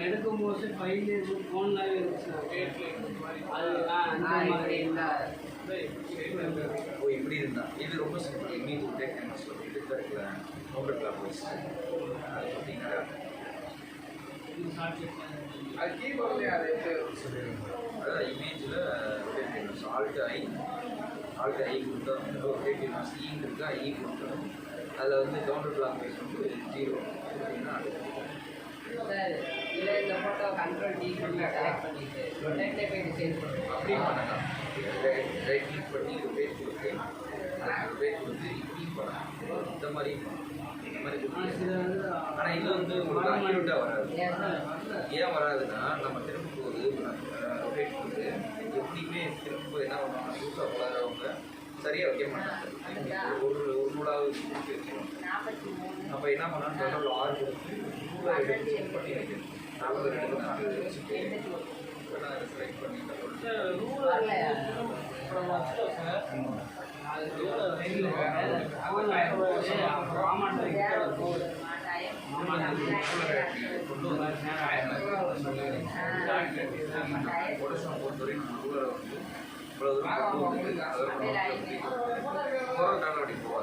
எடுக்கும்போது ஃபைல் ஃபோன்லாவே இருந்துச்சு அது இப்படி இருந்தா இது ரொம்ப சிம்பிள். இமேஜ் டேக் கேன்வாஸ் இது இருக்குல்ல கவுண்டர் கிளாக் வைஸ் அது பார்த்தீங்கன்னா அது கீபோர்ட்லேயே அதை சொல்லிடுங்க. அதான் இமேஜில் ரொட்டேட் கேன்வாஸ் ஆல்ட் ஐ கொடுத்தா வந்து ரொட்டேட் கேன்வாஸ் ஈன்னு இருக்கா ஐ கொடுத்தோம். அதில் வந்து கவுண்டர் கிளாக் வைஸ் வந்து 0 அப்படின்னா சார் இல்லை இந்த ஃபோட்டோ கண்ட்ரோல் டி பண்ணி செலக்ட் பண்ணிட்டு ரொட்டேட்லேயே போய்ட்டு சேஞ்ச் பண்ணுறோம் அப்படியும் பண்ணலாம். ரைட் கிளிக் பண்ணி ரொட்டேட் கொடுத்து ரொட்டேட் கொடுத்து இப்படி பண்ணலாம். இந்த மாதிரி ஆனால் இது வந்து உங்களுக்கு அக்யூரேட்டாக வராது. ஏன் வராதுன்னா நம்ம திரும்ப போது ரொட்டேட் கொடுத்து எப்படியுமே திரும்ப போது என்ன பண்ணுவாங்க புதுசாக வளர்கிறவங்க சரியாக வைக்க மாட்டாங்க. ஒரு நூலாவது கொடுத்து வச்சுருவாங்க. அப்போ என்ன பண்ணாலும் டோட்டல் 6 கொடுத்து நூலாக எடுத்து செக் பண்ணி வைக்கணும். 42 வச்சுட்டு செலக்ட் பண்ணி இவ்வளோ தூரம் நடவடிக்கை போவாது.